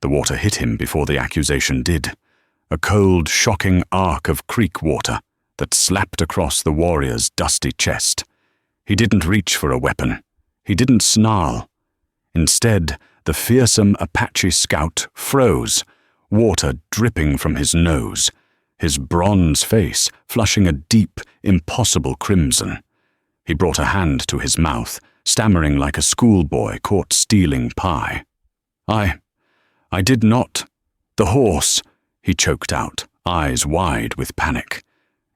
The water hit him before the accusation did. A cold, shocking arc of creek water that slapped across the warrior's dusty chest. He didn't reach for a weapon. He didn't snarl. Instead, the fearsome Apache scout froze, water dripping from his nose, his bronze face flushing a deep, impossible crimson. He brought a hand to his mouth, stammering like a schoolboy caught stealing pie. I did not. The horse, he choked out, eyes wide with panic.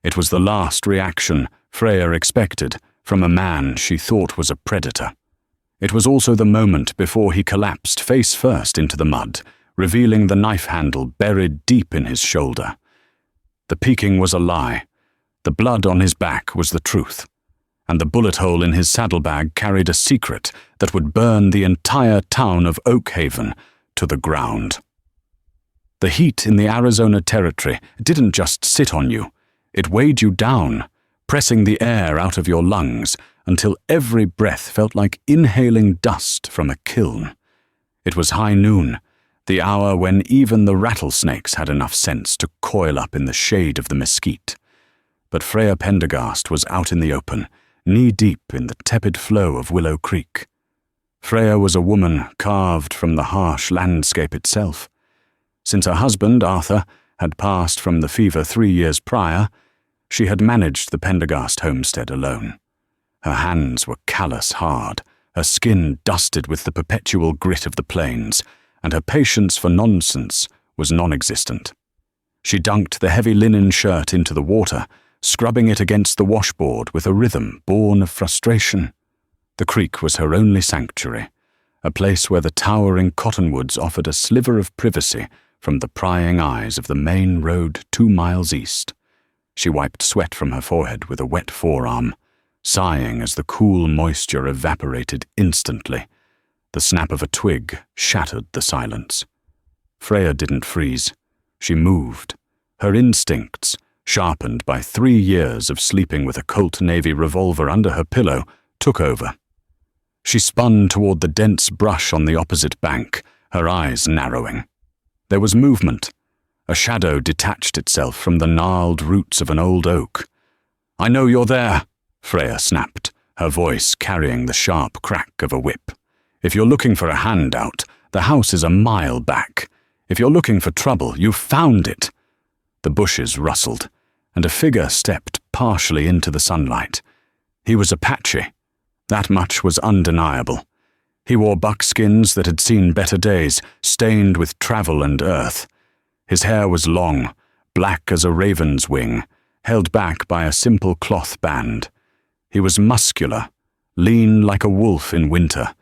It was the last reaction Freya expected from a man she thought was a predator. It was also the moment before he collapsed face first into the mud, revealing the knife handle buried deep in his shoulder. The peeking was a lie. The blood on his back was the truth. And the bullet hole in his saddlebag carried a secret that would burn the entire town of Oak Haven to the ground. The heat in the Arizona Territory didn't just sit on you. It weighed you down, pressing the air out of your lungs until every breath felt like inhaling dust from a kiln. It was high noon, the hour when even the rattlesnakes had enough sense to coil up in the shade of the mesquite. But Freya Pendergast was out in the open, knee-deep in the tepid flow of Willow Creek. Freya was a woman carved from the harsh landscape itself. Since her husband, Arthur, had passed from the fever 3 years prior, she had managed the Pendergast homestead alone. Her hands were callous hard, her skin dusted with the perpetual grit of the plains, and her patience for nonsense was non-existent. She dunked the heavy linen shirt into the water, scrubbing it against the washboard with a rhythm born of frustration. The creek was her only sanctuary, a place where the towering cottonwoods offered a sliver of privacy from the prying eyes of the main road 2 miles east. She wiped sweat from her forehead with a wet forearm, sighing as the cool moisture evaporated instantly. The snap of a twig shattered the silence. Freya didn't freeze. She moved. Her instincts, sharpened by 3 years of sleeping with a Colt Navy revolver under her pillow, took over. She spun toward the dense brush on the opposite bank, her eyes narrowing. There was movement. A shadow detached itself from the gnarled roots of an old oak. "I know you're there," Freya snapped, her voice carrying the sharp crack of a whip. "If you're looking for a handout, the house is a mile back. If you're looking for trouble, you've found it." The bushes rustled, and a figure stepped partially into the sunlight. He was Apache. That much was undeniable. He wore buckskins that had seen better days, stained with travel and earth. His hair was long, black as a raven's wing, held back by a simple cloth band. He was muscular, lean like a wolf in winter,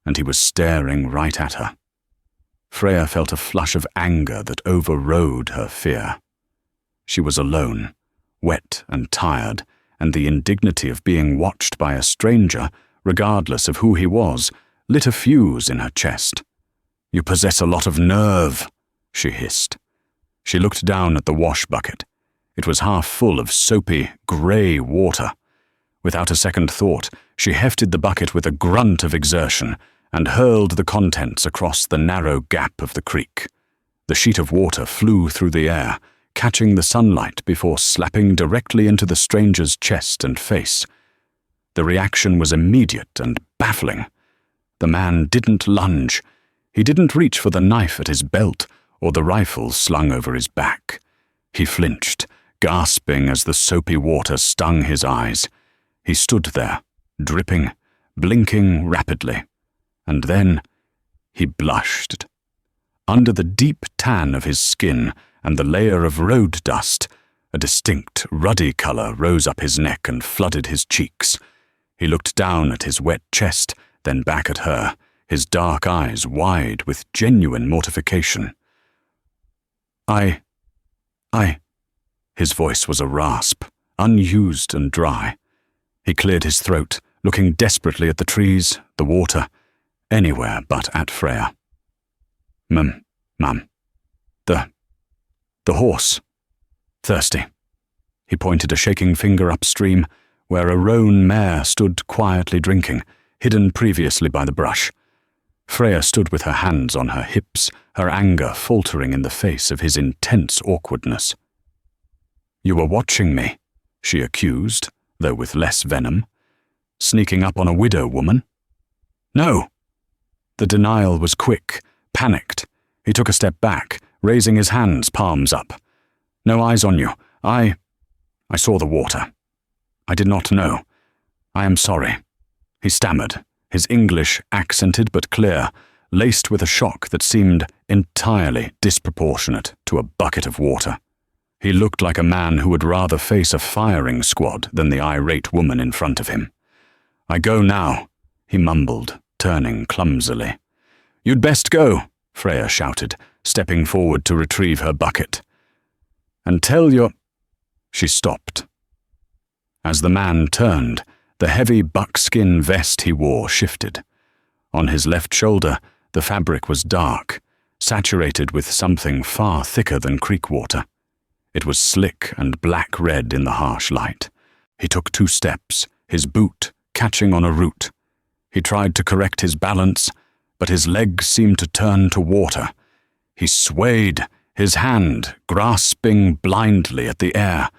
and he was staring right at her. Freya felt a flush of anger that overrode her fear. She was alone, wet and tired, and the indignity of being watched by a stranger, regardless of who he was, lit a fuse in her chest. "You possess a lot of nerve," she hissed. She looked down at the wash bucket. It was half full of soapy, grey water. Without a second thought, she hefted the bucket with a grunt of exertion and hurled the contents across the narrow gap of the creek. The sheet of water flew through the air, catching the sunlight before slapping directly into the stranger's chest and face. The reaction was immediate and baffling. The man didn't lunge. He didn't reach for the knife at his belt or the rifle slung over his back. He flinched, gasping as the soapy water stung his eyes. He stood there, dripping, blinking rapidly. And then he blushed. Under the deep tan of his skin and the layer of road dust, a distinct, ruddy color rose up his neck and flooded his cheeks. He looked down at his wet chest, then back at her, his dark eyes wide with genuine mortification. I... His voice was a rasp, unused and dry. He cleared his throat, looking desperately at the trees, the water, anywhere but at Freya. Mum. The horse. Thirsty." He pointed a shaking finger upstream, where a roan mare stood quietly drinking, hidden previously by the brush. Freya stood with her hands on her hips, her anger faltering in the face of his intense awkwardness. "You were watching me," she accused, though with less venom. "Sneaking up on a widow woman?" "No." The denial was quick, panicked. He took a step back, raising his hands, palms up. "No eyes on you. I saw the water. I did not know. I am sorry." He stammered, his English accented but clear, laced with a shock that seemed entirely disproportionate to a bucket of water. He looked like a man who would rather face a firing squad than the irate woman in front of him. "I go now," he mumbled, turning clumsily. "You'd best go," Freya shouted, stepping forward to retrieve her bucket. "And tell your—" She stopped. As the man turned, the heavy buckskin vest he wore shifted. On his left shoulder, the fabric was dark, saturated with something far thicker than creek water. It was slick and black-red in the harsh light. He took 2 steps, his boot catching on a root. He tried to correct his balance, but his legs seemed to turn to water. He swayed, his hand grasping blindly at the air,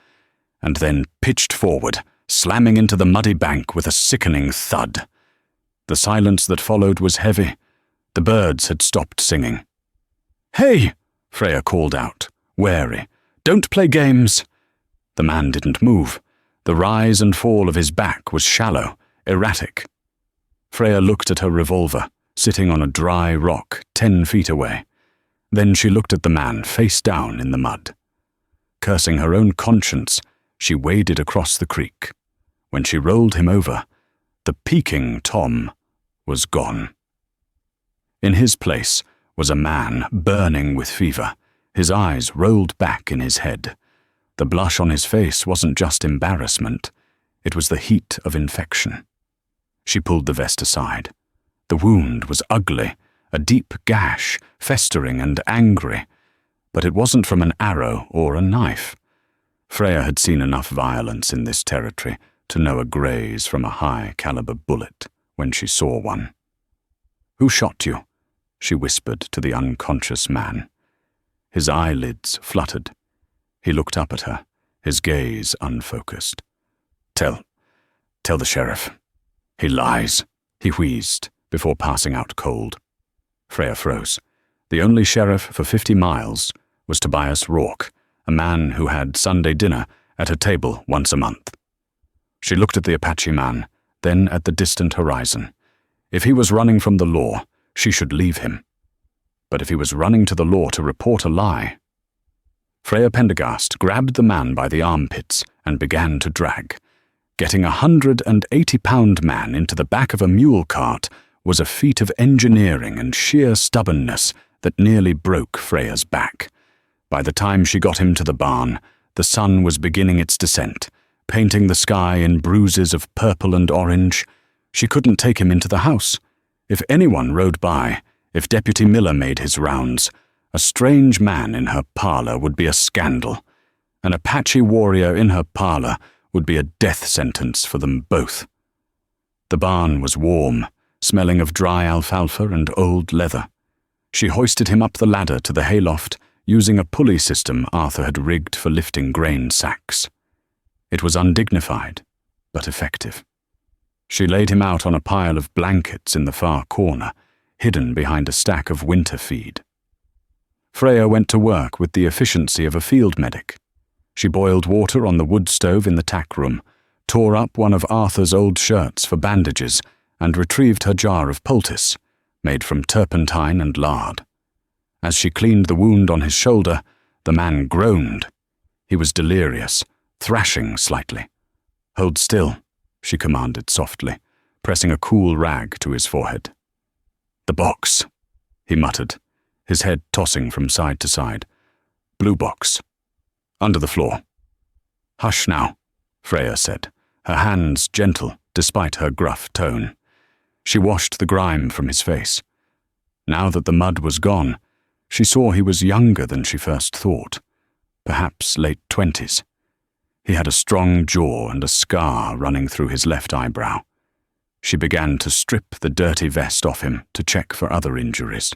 and then pitched forward, slamming into the muddy bank with a sickening thud. The silence that followed was heavy. The birds had stopped singing. "Hey!" Freya called out, wary. "Don't play games!" The man didn't move. The rise and fall of his back was shallow, erratic. Freya looked at her revolver, sitting on a dry rock 10 feet away. Then she looked at the man face down in the mud. Cursing her own conscience, she waded across the creek. When she rolled him over, the peaking Tom was gone. In his place was a man burning with fever, his eyes rolled back in his head. The blush on his face wasn't just embarrassment, it was the heat of infection. She pulled the vest aside. The wound was ugly, a deep gash, festering and angry, but it wasn't from an arrow or a knife. Freya had seen enough violence in this territory to know a graze from a high-caliber bullet when she saw one. "Who shot you?" she whispered to the unconscious man. His eyelids fluttered. He looked up at her, his gaze unfocused. Tell the sheriff. He lies," he wheezed, before passing out cold. Freya froze. The only sheriff for 50 miles was Tobias Rourke, a man who had Sunday dinner at her table once a month. She looked at the Apache man, then at the distant horizon. If he was running from the law, she should leave him. But if he was running to the law to report a lie— Freya Pendergast grabbed the man by the armpits and began to drag. Getting a 180-pound man into the back of a mule cart was a feat of engineering and sheer stubbornness that nearly broke Freya's back. By the time she got him to the barn, the sun was beginning its descent, painting the sky in bruises of purple and orange. She couldn't take him into the house. If anyone rode by, if Deputy Miller made his rounds, a strange man in her parlor would be a scandal. An Apache warrior in her parlor would be a death sentence for them both. The barn was warm, smelling of dry alfalfa and old leather. She hoisted him up the ladder to the hayloft, using a pulley system Arthur had rigged for lifting grain sacks. It was undignified, but effective. She laid him out on a pile of blankets in the far corner, hidden behind a stack of winter feed. Freya went to work with the efficiency of a field medic. She boiled water on the wood stove in the tack room, tore up one of Arthur's old shirts for bandages, and retrieved her jar of poultice, made from turpentine and lard. As she cleaned the wound on his shoulder, the man groaned. He was delirious, thrashing slightly. "Hold still," she commanded softly, pressing a cool rag to his forehead. "The box," he muttered, his head tossing from side to side. "Blue box. Under the floor." "Hush now," Freya said, her hands gentle despite her gruff tone. She washed the grime from his face. Now that the mud was gone, she saw he was younger than she first thought, perhaps late 20s. He had a strong jaw and a scar running through his left eyebrow. She began to strip the dirty vest off him to check for other injuries.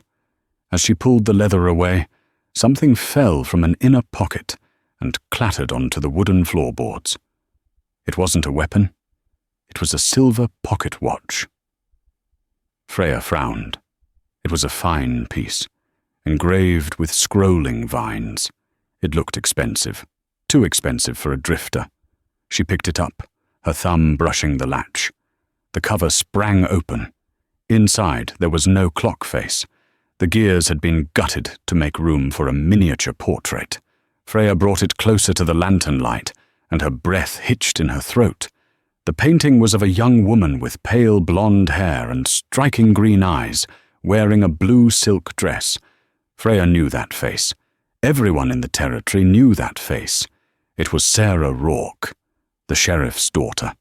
As she pulled the leather away, something fell from an inner pocket and clattered onto the wooden floorboards. It wasn't a weapon. It was a silver pocket watch. Freya frowned. It was a fine piece, engraved with scrolling vines. It looked expensive, too expensive for a drifter. She picked it up, her thumb brushing the latch. The cover sprang open. Inside there was no clock face. The gears had been gutted to make room for a miniature portrait. Freya brought it closer to the lantern light, and her breath hitched in her throat. The painting was of a young woman with pale blonde hair and striking green eyes, wearing a blue silk dress. Freya knew that face. Everyone in the territory knew that face. It was Sarah Rourke, the sheriff's daughter,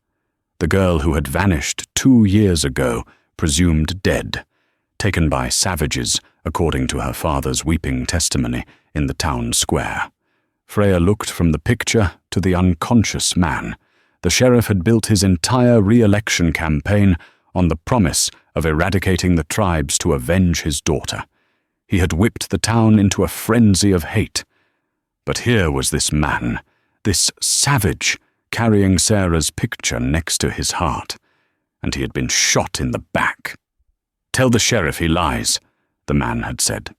the girl who had vanished 2 years ago, presumed dead, taken by savages, according to her father's weeping testimony in the town square. Freya looked from the picture to the unconscious man. The sheriff had built his entire re-election campaign on the promise of eradicating the tribes to avenge his daughter. He had whipped the town into a frenzy of hate. But here was this man, this savage, carrying Sarah's picture next to his heart, and he had been shot in the back. "Tell the sheriff he lies," the man had said.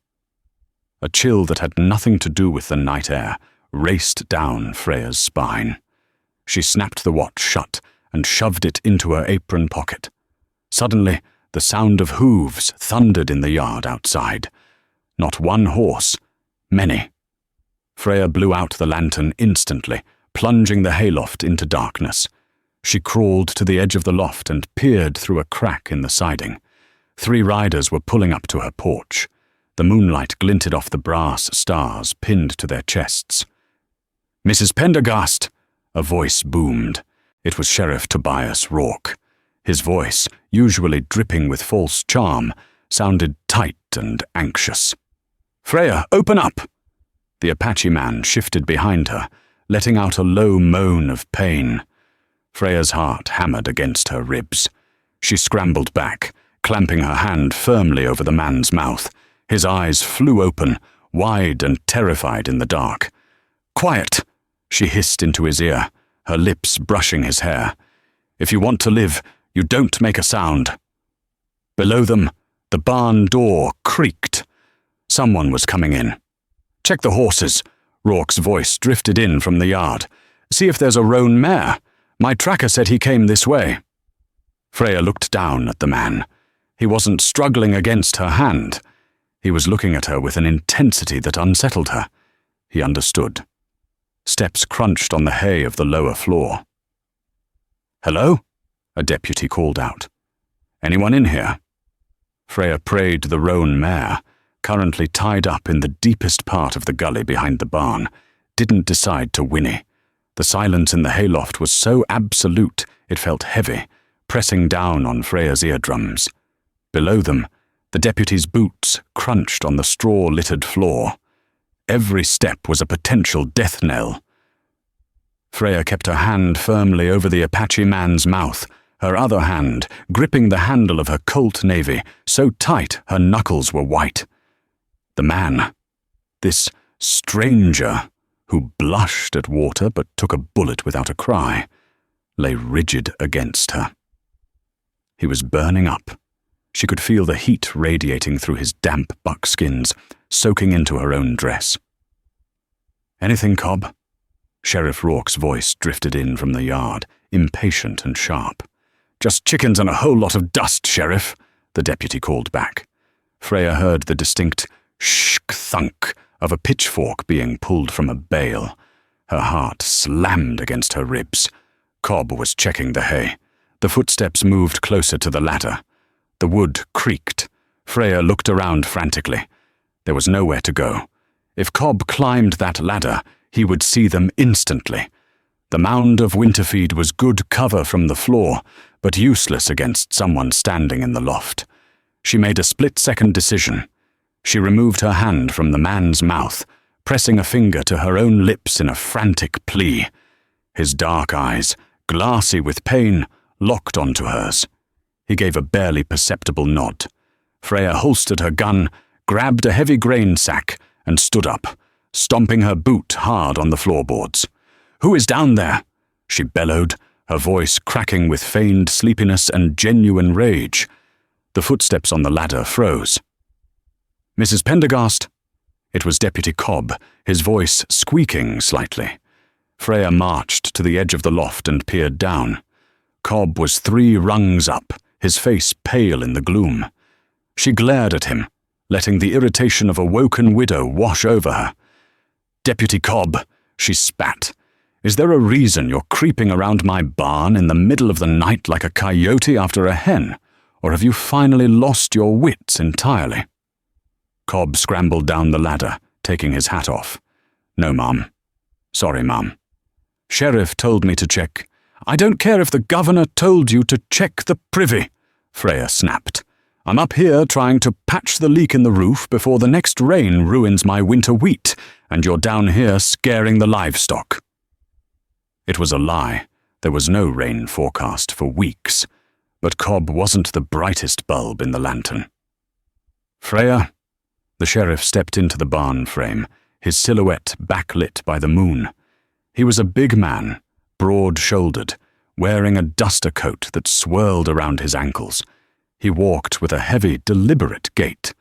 A chill that had nothing to do with the night air raced down Freya's spine. She snapped the watch shut and shoved it into her apron pocket. Suddenly, the sound of hooves thundered in the yard outside. Not one horse, many. Freya blew out the lantern instantly, plunging the hayloft into darkness. She crawled to the edge of the loft and peered through a crack in the siding. 3 riders were pulling up to her porch. The moonlight glinted off the brass stars pinned to their chests. "Mrs. Pendergast!" a voice boomed. It was Sheriff Tobias Rourke. His voice, usually dripping with false charm, sounded tight and anxious. "Freya, open up!" The Apache man shifted behind her, letting out a low moan of pain. Freya's heart hammered against her ribs. She scrambled back, clamping her hand firmly over the man's mouth. His eyes flew open, wide and terrified in the dark. "Quiet!" she hissed into his ear, her lips brushing his hair. "If you want to live, you don't make a sound." Below them, the barn door creaked. Someone was coming in. "Check the horses," Rourke's voice drifted in from the yard. "See if there's a roan mare. My tracker said he came this way." Freya looked down at the man. He wasn't struggling against her hand. He was looking at her with an intensity that unsettled her. He understood. Steps crunched on the hay of the lower floor. "Hello?" a deputy called out. "Anyone in here?" Freya prayed the roan mare, currently tied up in the deepest part of the gully behind the barn, didn't decide to whinny. The silence in the hayloft was so absolute it felt heavy, pressing down on Freya's eardrums. Below them, the deputy's boots crunched on the straw-littered floor. Every step was a potential death knell. Freya kept her hand firmly over the Apache man's mouth, her other hand gripping the handle of her Colt Navy so tight her knuckles were white. The man, this stranger who blushed at water but took a bullet without a cry, lay rigid against her. He was burning up. She could feel the heat radiating through his damp buckskins, soaking into her own dress. "Anything, Cobb?" Sheriff Rourke's voice drifted in from the yard, impatient and sharp. "Just chickens and a whole lot of dust, Sheriff," the deputy called back. Freya heard the distinct thunk of a pitchfork being pulled from a bale. Her heart slammed against her ribs. Cobb was checking the hay. The footsteps moved closer to the ladder. The wood creaked. Freya looked around frantically. There was nowhere to go. If Cobb climbed that ladder, he would see them instantly. The mound of winterfeed was good cover from the floor, but useless against someone standing in the loft. She made a split-second decision. She removed her hand from the man's mouth, pressing a finger to her own lips in a frantic plea. His dark eyes, glassy with pain, locked onto hers. He gave a barely perceptible nod. Freya holstered her gun, grabbed a heavy grain sack, and stood up, stomping her boot hard on the floorboards. "Who is down there?" she bellowed, her voice cracking with feigned sleepiness and genuine rage. The footsteps on the ladder froze. "Mrs. Pendergast?" It was Deputy Cobb, his voice squeaking slightly. Freya marched to the edge of the loft and peered down. Cobb was 3 rungs up, his face pale in the gloom. She glared at him, letting the irritation of a woken widow wash over her. "Deputy Cobb," she spat, "is there a reason you're creeping around my barn in the middle of the night like a coyote after a hen, or have you finally lost your wits entirely?" Cobb scrambled down the ladder, taking his hat off. "No, Mum. Sorry, Mum. Sheriff told me to check." "I don't care if the governor told you to check the privy," Freya snapped. "I'm up here trying to patch the leak in the roof before the next rain ruins my winter wheat, and you're down here scaring the livestock." It was a lie. There was no rain forecast for weeks, but Cobb wasn't the brightest bulb in the lantern. "Freya?" The sheriff stepped into the barn frame, his silhouette backlit by the moon. He was a big man, broad-shouldered, wearing a duster coat that swirled around his ankles. He walked with a heavy, deliberate gait.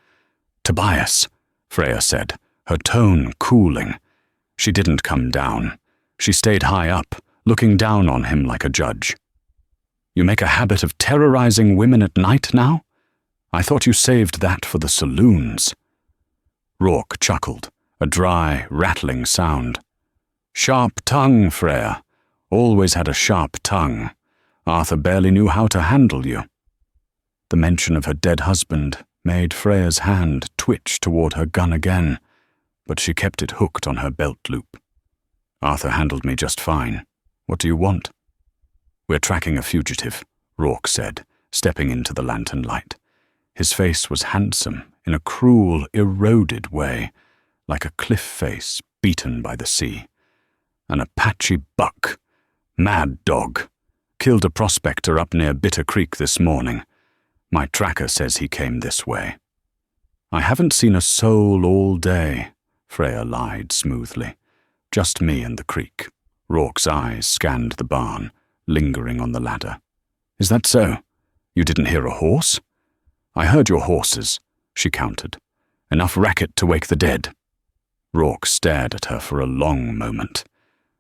"Tobias," Freya said, her tone cooling. She didn't come down. She stayed high up, looking down on him like a judge. "You make a habit of terrorizing women at night now? I thought you saved that for the saloons." Rourke chuckled, a dry, rattling sound. "Sharp tongue, Freya. Always had a sharp tongue. Arthur barely knew how to handle you." The mention of her dead husband made Freya's hand twitch toward her gun again, but she kept it hooked on her belt loop. "Arthur handled me just fine. What do you want?" "We're tracking a fugitive," Rourke said, stepping into the lantern light. His face was handsome in a cruel, eroded way, like a cliff face beaten by the sea. "An Apache buck. Mad dog. Killed a prospector up near Bitter Creek this morning. My tracker says he came this way." "I haven't seen a soul all day," Freya lied smoothly. "Just me and the creek." Rourke's eyes scanned the barn, lingering on the ladder. "Is that so? You didn't hear a horse?" "I heard your horses," she countered. "Enough racket to wake the dead." Rourke stared at her for a long moment.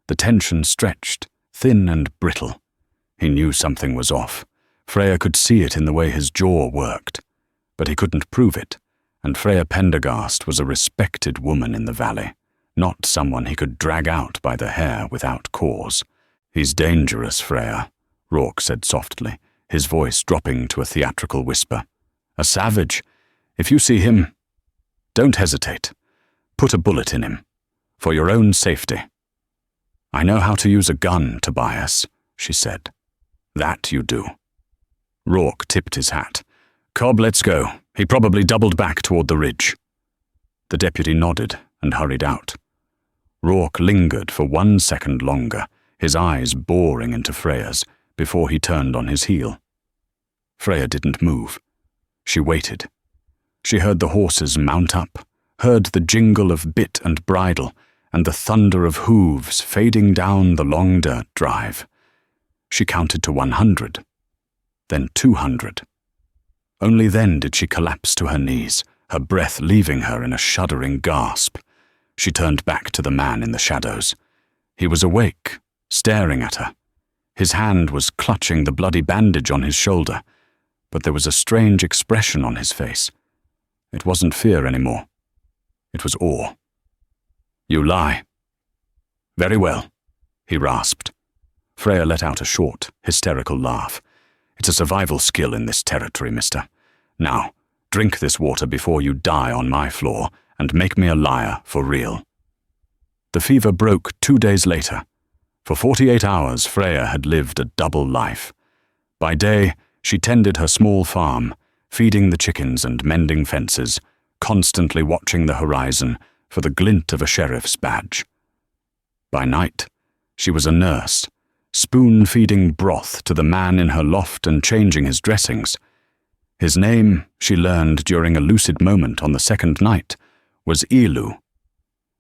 The tension stretched, thin and brittle. He knew something was off. Freya could see it in the way his jaw worked. But he couldn't prove it, and Freya Pendergast was a respected woman in the valley, not someone he could drag out by the hair without cause. "He's dangerous, Freya," Rourke said softly, his voice dropping to a theatrical whisper. "A savage. If you see him, don't hesitate. Put a bullet in him. For your own safety." "I know how to use a gun, Tobias," she said. "That you do." Rourke tipped his hat. "Cobb, let's go. He probably doubled back toward the ridge." The deputy nodded and hurried out. Rourke lingered for 1 second longer, his eyes boring into Freya's, before he turned on his heel. Freya didn't move. She waited. She heard the horses mount up, heard the jingle of bit and bridle, and the thunder of hooves fading down the long dirt drive. She counted to 100, then 200. Only then did she collapse to her knees, her breath leaving her in a shuddering gasp. She turned back to the man in the shadows. He was awake, staring at her. His hand was clutching the bloody bandage on his shoulder, but there was a strange expression on his face. It wasn't fear anymore. It was awe. "You lie." "Very well," he rasped. Freya let out a short, hysterical laugh. "It's a survival skill in this territory, mister. Now, drink this water before you die on my floor, and make me a liar for real." The fever broke 2 days later. For 48 hours, Freya had lived a double life. By day, she tended her small farm, feeding the chickens and mending fences, constantly watching the horizon for the glint of a sheriff's badge. By night, she was a nurse, spoon-feeding broth to the man in her loft and changing his dressings. His name, she learned during a lucid moment on the second night, was Elu.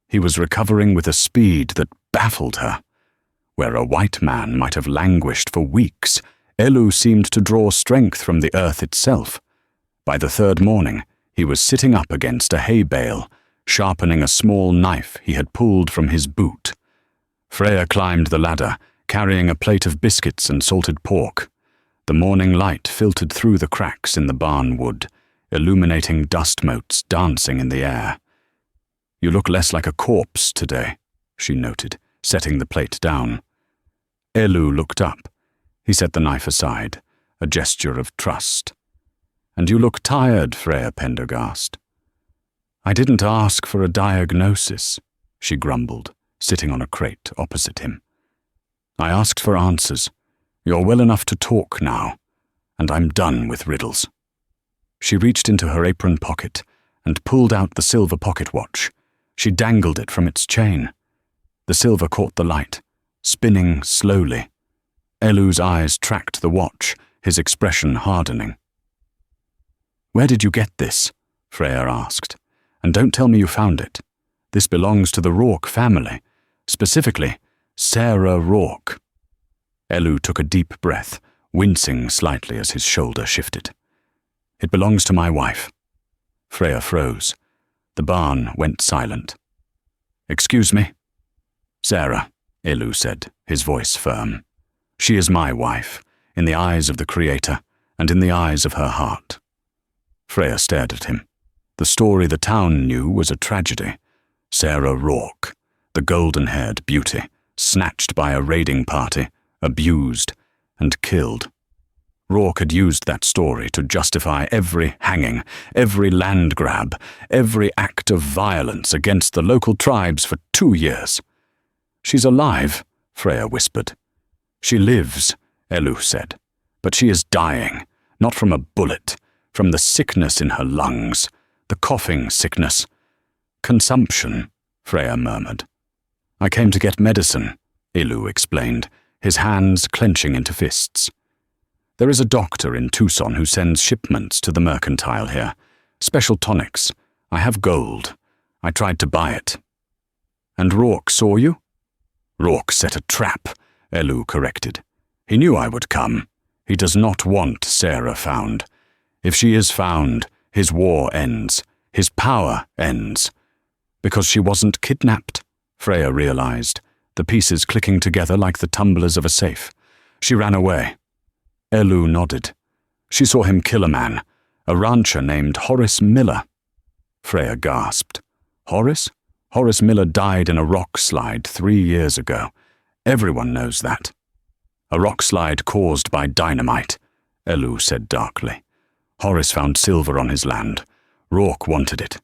He was recovering with a speed that baffled her. Where a white man might have languished for weeks, Elu seemed to draw strength from the earth itself. By the third morning, he was sitting up against a hay bale, sharpening a small knife he had pulled from his boot. Freya climbed the ladder, carrying a plate of biscuits and salted pork. The morning light filtered through the cracks in the barn wood, illuminating dust motes dancing in the air. "You look less like a corpse today," she noted, setting the plate down. Elu looked up. He set the knife aside, a gesture of trust. "And you look tired, Freya Pendergast." "I didn't ask for a diagnosis," she grumbled, sitting on a crate opposite him. "I asked for answers. You're well enough to talk now, and I'm done with riddles." She reached into her apron pocket and pulled out the silver pocket watch. She dangled it from its chain. The silver caught the light, spinning slowly. Elu's eyes tracked the watch, his expression hardening. "Where did you get this?" Freya asked. "And don't tell me you found it. This belongs to the Rourke family, specifically Sarah Rourke." Elu took a deep breath, wincing slightly as his shoulder shifted. "It belongs to my wife." Freya froze. The barn went silent. "Excuse me?" "Sarah," Elu said, his voice firm. "She is my wife, in the eyes of the Creator, and in the eyes of her heart." Freya stared at him. The story the town knew was a tragedy. Sarah Rourke, the golden-haired beauty, snatched by a raiding party, abused, and killed. Rourke had used that story to justify every hanging, every land grab, every act of violence against the local tribes for 2 years. "She's alive," Freya whispered. "She lives," Elu said, "but she is dying, not from a bullet, from the sickness in her lungs, the coughing sickness." "Consumption," Freya murmured. "I came to get medicine," Elu explained, his hands clenching into fists. "There is a doctor in Tucson who sends shipments to the mercantile here. Special tonics. I have gold. I tried to buy it." "And Rourke saw you?" "Rourke set a trap," Elu corrected. "He knew I would come. He does not want Sarah found. If she is found, his war ends. His power ends." "Because she wasn't kidnapped," Freya realized, the pieces clicking together like the tumblers of a safe. "She ran away." Elu nodded. "She saw him kill a man, a rancher named Horace Miller." Freya gasped. "Horace? Horace Miller died in a rock slide 3 years ago. Everyone knows that." "A rock slide caused by dynamite," Elu said darkly. "Horace found silver on his land. Rourke wanted it.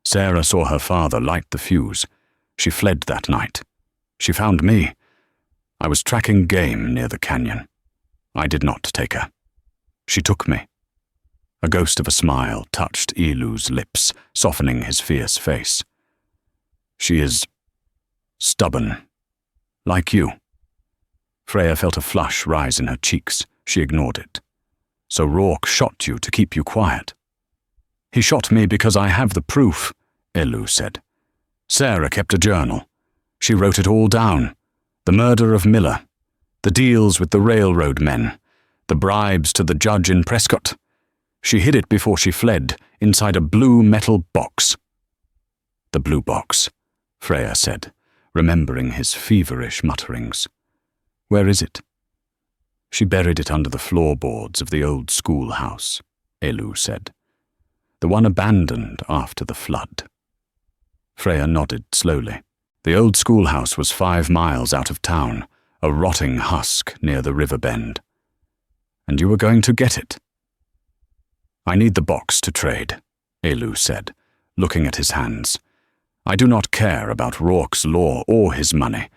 Sarah saw her father light the fuse. She fled that night. She found me. I was tracking game near the canyon. I did not take her. She took me." A ghost of a smile touched Elu's lips, softening his fierce face. "She is stubborn, like you." Freya felt a flush rise in her cheeks. She ignored it. "So Rourke shot you to keep you quiet?" "He shot me because I have the proof," Elu said. "Sarah kept a journal. She wrote it all down. The murder of Miller, the deals with the railroad men, the bribes to the judge in Prescott. She hid it before she fled, inside a blue metal box." "The blue box," Freya said, remembering his feverish mutterings. "Where is it?" "She buried it under the floorboards of the old schoolhouse," Elu said. "The one abandoned after the flood." Freya nodded slowly. The old schoolhouse was 5 miles out of town, a rotting husk near the river bend. "And you were going to get it?" "I need the box to trade," Elu said, looking at his hands. "I do not care about Rourke's law or his money.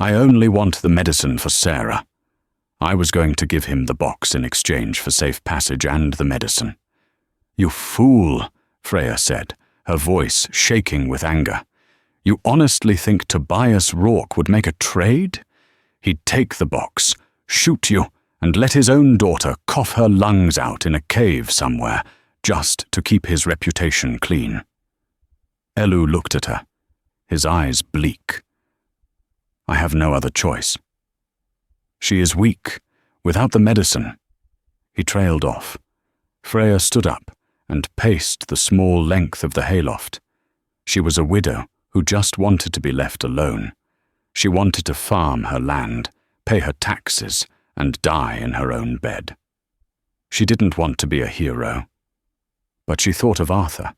I only want the medicine for Sarah. I was going to give him the box in exchange for safe passage and the medicine." "You fool," Freya said, her voice shaking with anger. "You honestly think Tobias Rourke would make a trade? He'd take the box, shoot you, and let his own daughter cough her lungs out in a cave somewhere, just to keep his reputation clean. Elu looked at her, his eyes bleak. I have no other choice. She is weak, without the medicine. He trailed off. Freya stood up and paced the small length of the hayloft. She was a widow who just wanted to be left alone. She wanted to farm her land, pay her taxes, and die in her own bed. She didn't want to be a hero. But she thought of Arthur.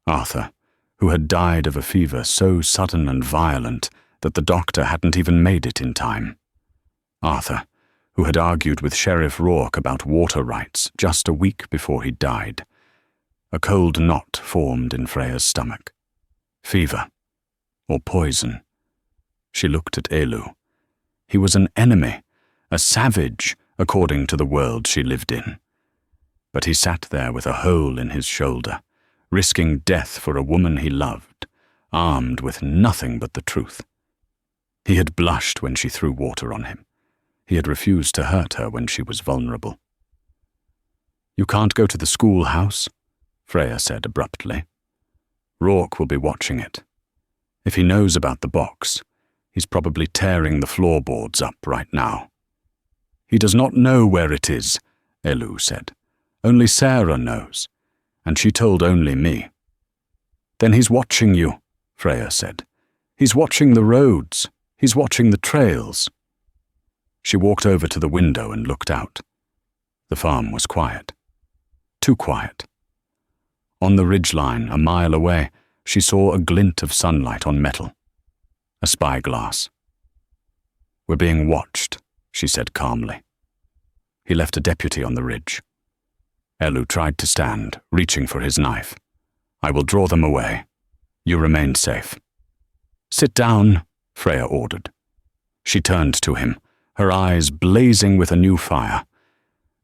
Arthur, who had died of a fever so sudden and violent that the doctor hadn't even made it in time. Arthur, who had argued with Sheriff Rourke about water rights just a week before he died. A cold knot formed in Freya's stomach. Fever. Or poison. She looked at Elu. He was an enemy, a savage, according to the world she lived in. But he sat there with a hole in his shoulder, risking death for a woman he loved, armed with nothing but the truth. He had blushed when she threw water on him. He had refused to hurt her when she was vulnerable. You can't go to the schoolhouse, Freya said abruptly. Rourke will be watching it. If he knows about the box, he's probably tearing the floorboards up right now. He does not know where it is, Elu said. Only Sarah knows, and she told only me. Then he's watching you, Freya said. He's watching the roads. He's watching the trails. She walked over to the window and looked out. The farm was quiet. Too quiet. On the ridgeline, a mile away, she saw a glint of sunlight on metal. A spyglass. We're being watched, she said calmly. He left a deputy on the ridge. Elu tried to stand, reaching for his knife. I will draw them away. You remain safe. Sit down, Freya ordered. She turned to him, her eyes blazing with a new fire.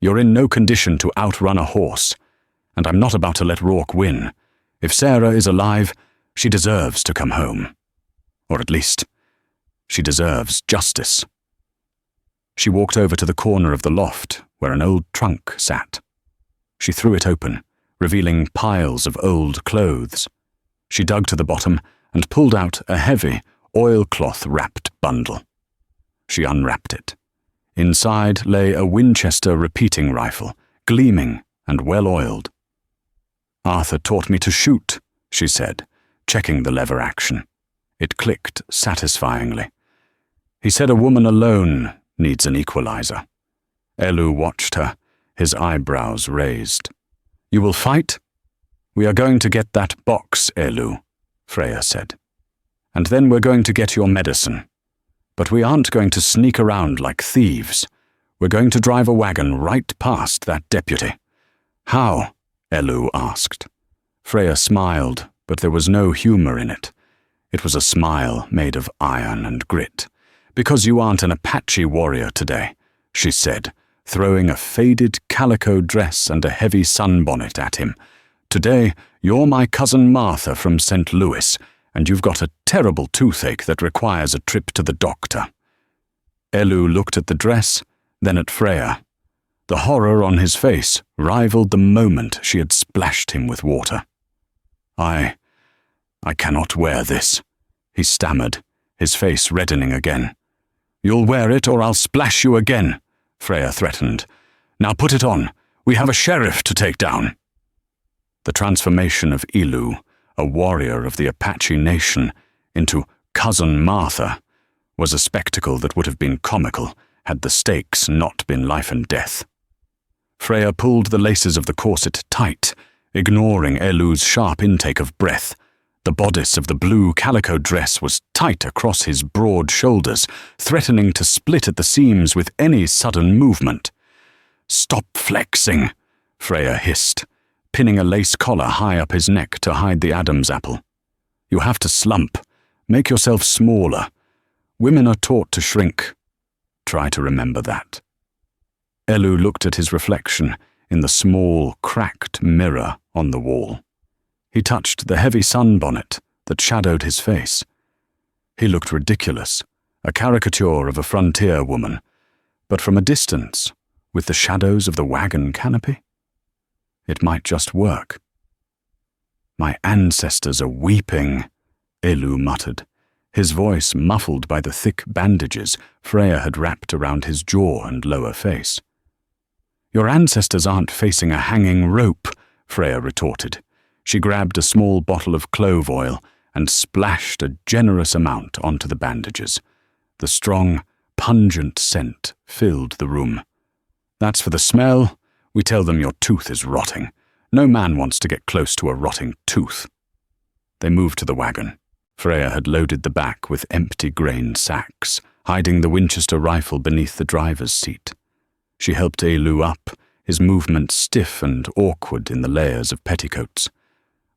You're in no condition to outrun a horse, and I'm not about to let Rourke win. If Sarah is alive, she deserves to come home. Or at least, she deserves justice. She walked over to the corner of the loft where an old trunk sat. She threw it open, revealing piles of old clothes. She dug to the bottom and pulled out a heavy, oilcloth-wrapped bundle. She unwrapped it. Inside lay a Winchester repeating rifle, gleaming and well-oiled. Arthur taught me to shoot, she said, checking the lever action. It clicked satisfyingly. He said a woman alone needs an equalizer. Elu watched her, his eyebrows raised. You will fight? We are going to get that box, Elu, Freya said. And then we're going to get your medicine. But we aren't going to sneak around like thieves. We're going to drive a wagon right past that deputy. How? Elu asked. Freya smiled, but there was no humor in it. It was a smile made of iron and grit. Because you aren't an Apache warrior today, she said, throwing a faded calico dress and a heavy sunbonnet at him. Today, you're my cousin Martha from St. Louis, and you've got a terrible toothache that requires a trip to the doctor. Elu looked at the dress, then at Freya. The horror on his face rivaled the moment she had splashed him with water. I cannot wear this, he stammered, his face reddening again. You'll wear it or I'll splash you again, Freya threatened. Now put it on. We have a sheriff to take down. The transformation of Elu, a warrior of the Apache nation, into Cousin Martha, was a spectacle that would have been comical had the stakes not been life and death. Freya pulled the laces of the corset tight, ignoring Elu's sharp intake of breath. The bodice of the blue calico dress was tight across his broad shoulders, threatening to split at the seams with any sudden movement. Stop flexing, Freya hissed, pinning a lace collar high up his neck to hide the Adam's apple. You have to slump. Make yourself smaller. Women are taught to shrink. Try to remember that. Elu looked at his reflection in the small, cracked mirror on the wall. He touched the heavy sunbonnet that shadowed his face. He looked ridiculous, a caricature of a frontier woman, but from a distance, with the shadows of the wagon canopy, it might just work. "My ancestors are weeping," Elu muttered, his voice muffled by the thick bandages Freya had wrapped around his jaw and lower face. "Your ancestors aren't facing a hanging rope," Freya retorted. She grabbed a small bottle of clove oil and splashed a generous amount onto the bandages. The strong, pungent scent filled the room. "That's for the smell. We tell them your tooth is rotting. No man wants to get close to a rotting tooth." They moved to the wagon. Freya had loaded the back with empty grain sacks, hiding the Winchester rifle beneath the driver's seat. She helped Elu up, his movements stiff and awkward in the layers of petticoats.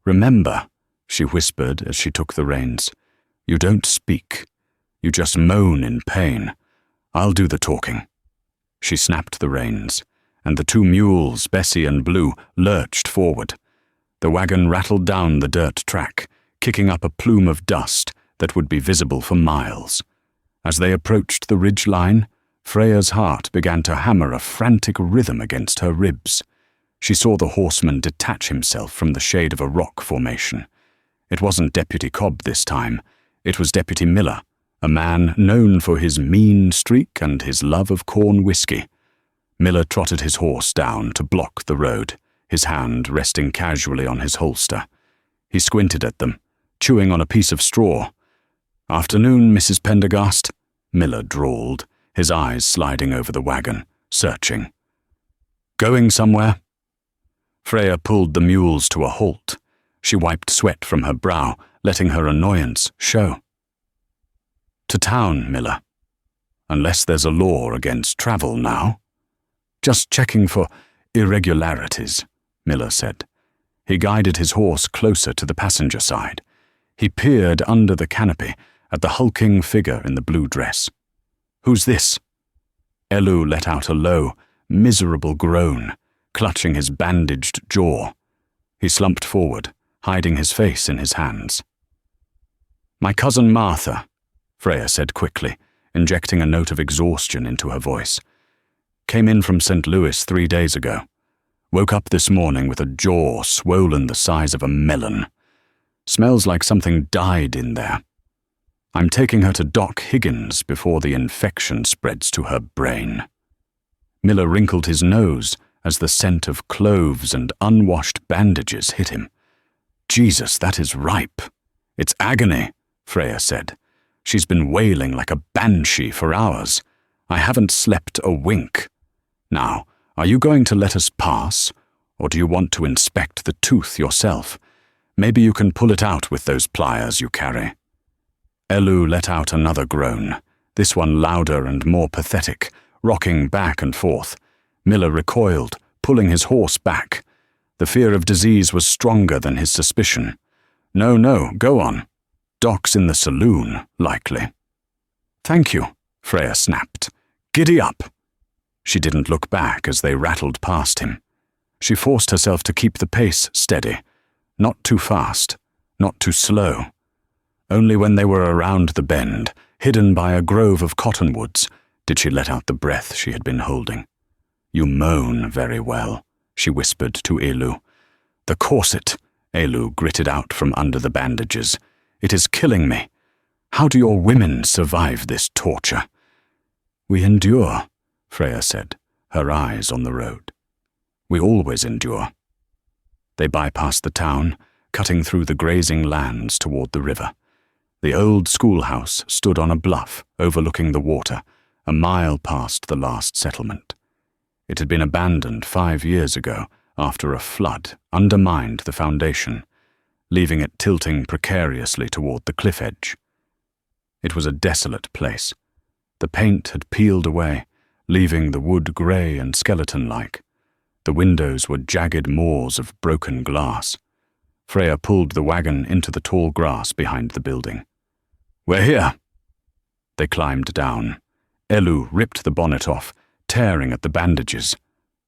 "Remember," she whispered as she took the reins, "you don't speak. You just moan in pain. I'll do the talking." She snapped the reins, and the two mules, Bessie and Blue, lurched forward. The wagon rattled down the dirt track, kicking up a plume of dust that would be visible for miles. As they approached the ridge line, Freya's heart began to hammer a frantic rhythm against her ribs. She saw the horseman detach himself from the shade of a rock formation. It wasn't Deputy Cobb this time. It was Deputy Miller, a man known for his mean streak and his love of corn whiskey. Miller trotted his horse down to block the road, his hand resting casually on his holster. He squinted at them, chewing on a piece of straw. "Afternoon, Mrs. Pendergast," Miller drawled, his eyes sliding over the wagon, searching. "Going somewhere?" Freya pulled the mules to a halt. She wiped sweat from her brow, letting her annoyance show. "To town, Miller. Unless there's a law against travel now." "Just checking for irregularities," Miller said. He guided his horse closer to the passenger side. He peered under the canopy at the hulking figure in the blue dress. "Who's this?" Elu let out a low, miserable groan, clutching his bandaged jaw. He slumped forward, hiding his face in his hands. "My cousin Martha," Freya said quickly, injecting a note of exhaustion into her voice. "Came in from St. Louis 3 days ago. Woke up this morning with a jaw swollen the size of a melon. Smells like something died in there. I'm taking her to Doc Higgins before the infection spreads to her brain." Miller wrinkled his nose as the scent of cloves and unwashed bandages hit him. "Jesus, that is ripe." "It's agony," Freya said. "She's been wailing like a banshee for hours. I haven't slept a wink. Now, are you going to let us pass, or do you want to inspect the tooth yourself? Maybe you can pull it out with those pliers you carry." Elu let out another groan, this one louder and more pathetic, rocking back and forth. Miller recoiled, pulling his horse back. The fear of disease was stronger than his suspicion. No, go on. Doc's in the saloon, likely." "Thank you," Freya snapped. "Giddy up." She didn't look back as they rattled past him. She forced herself to keep the pace steady, not too fast, not too slow. Only when they were around the bend, hidden by a grove of cottonwoods, did she let out the breath she had been holding. "You moan very well," she whispered to Elu. "The corset," Elu gritted out from under the bandages. "It is killing me. How do your women survive this torture?" "We endure," Freya said, her eyes on the road. "We always endure." They bypassed the town, cutting through the grazing lands toward the river. The old schoolhouse stood on a bluff overlooking the water, a mile past the last settlement. It had been abandoned 5 years ago after a flood undermined the foundation, leaving it tilting precariously toward the cliff edge. It was a desolate place. The paint had peeled away, leaving the wood grey and skeleton-like. The windows were jagged maws of broken glass. Freya pulled the wagon into the tall grass behind the building. "We're here." They climbed down. Elu ripped the bonnet off, tearing at the bandages.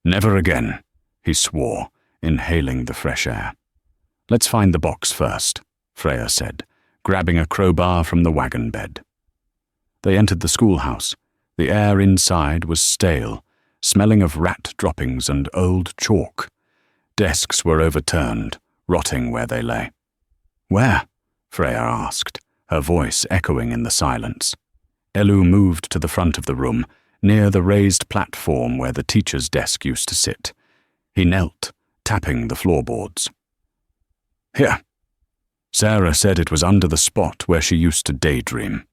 "Never again," he swore, inhaling the fresh air. "Let's find the box first," Freya said, grabbing a crowbar from the wagon bed. They entered the schoolhouse. The air inside was stale, smelling of rat droppings and old chalk. Desks were overturned, rotting where they lay. "Where?" Freya asked, her voice echoing in the silence. Elu moved to the front of the room, near the raised platform where the teacher's desk used to sit. He knelt, tapping the floorboards. "Here." Sarah said it was under the spot where she used to daydream.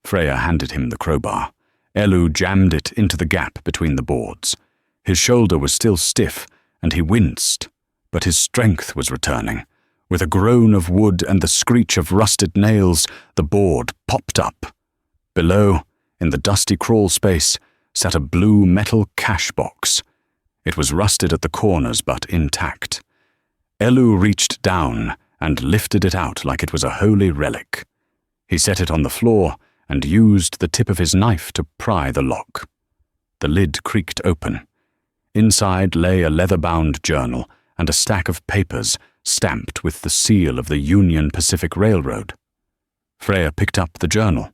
Freya handed him the crowbar. Elu jammed it into the gap between the boards. His shoulder was still stiff, and he winced, but his strength was returning. With a groan of wood and the screech of rusted nails, the board popped up. Below, in the dusty crawl space, sat a blue metal cash box. It was rusted at the corners but intact. Elu reached down and lifted it out like it was a holy relic. He set it on the floor and used the tip of his knife to pry the lock. The lid creaked open. Inside lay a leather-bound journal and a stack of papers stamped with the seal of the Union Pacific Railroad. Freya picked up the journal.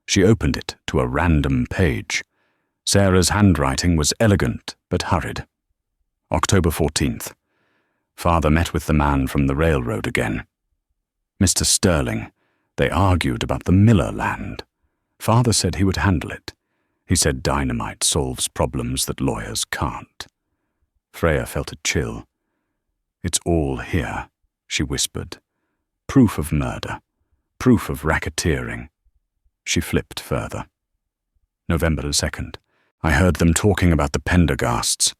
She opened it to a random page. Sarah's handwriting was elegant but hurried. October 14th. Father met with the man from the railroad again. Mr. Sterling. They argued about the Miller land. Father said he would handle it. He said dynamite solves problems that lawyers can't. Freya felt a chill. "It's all here," she whispered. "Proof of murder. Proof of racketeering." She flipped further. November 2nd. I heard them talking about the Pendergasts.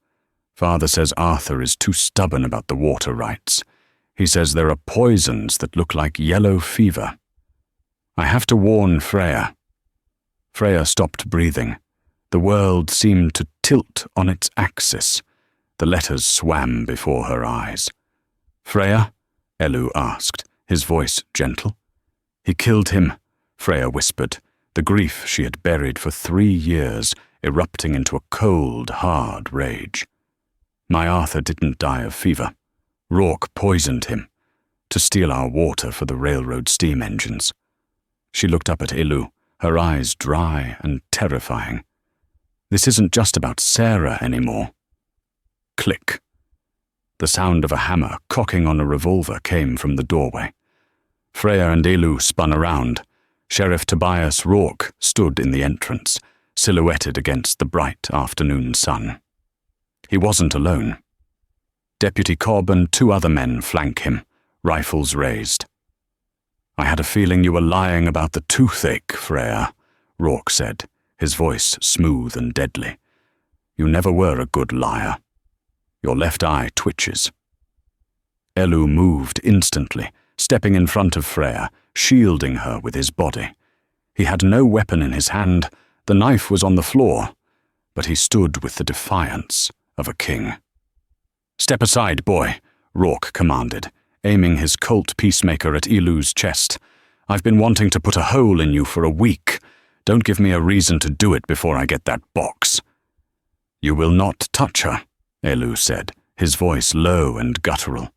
Father says Arthur is too stubborn about the water rights. He says there are poisons that look like yellow fever. I have to warn Freya. Freya stopped breathing. The world seemed to tilt on its axis. The letters swam before her eyes. "Freya?" Elu asked, his voice gentle. "He killed him," Freya whispered, the grief she had buried for 3 years erupting into a cold, hard rage. "My Arthur didn't die of fever. Rourke poisoned him to steal our water for the railroad steam engines." She looked up at Elu, her eyes dry and terrifying. "This isn't just about Sarah anymore." Click. The sound of a hammer cocking on a revolver came from the doorway. Freya and Elu spun around. Sheriff Tobias Rourke stood in the entrance, silhouetted against the bright afternoon sun. He wasn't alone. Deputy Cobb and 2 other men flank him, rifles raised. "I had a feeling you were lying about the toothache, Freya," Rourke said, his voice smooth and deadly. "You never were a good liar. Your left eye twitches." Elu moved instantly, stepping in front of Freya, shielding her with his body. He had no weapon in his hand, the knife was on the floor, but he stood with the defiance of a king. "Step aside, boy," Rourke commanded, aiming his Colt peacemaker at Elu's chest. "I've been wanting to put a hole in you for a week. Don't give me a reason to do it before I get that box." "You will not touch her," Elu said, his voice low and guttural.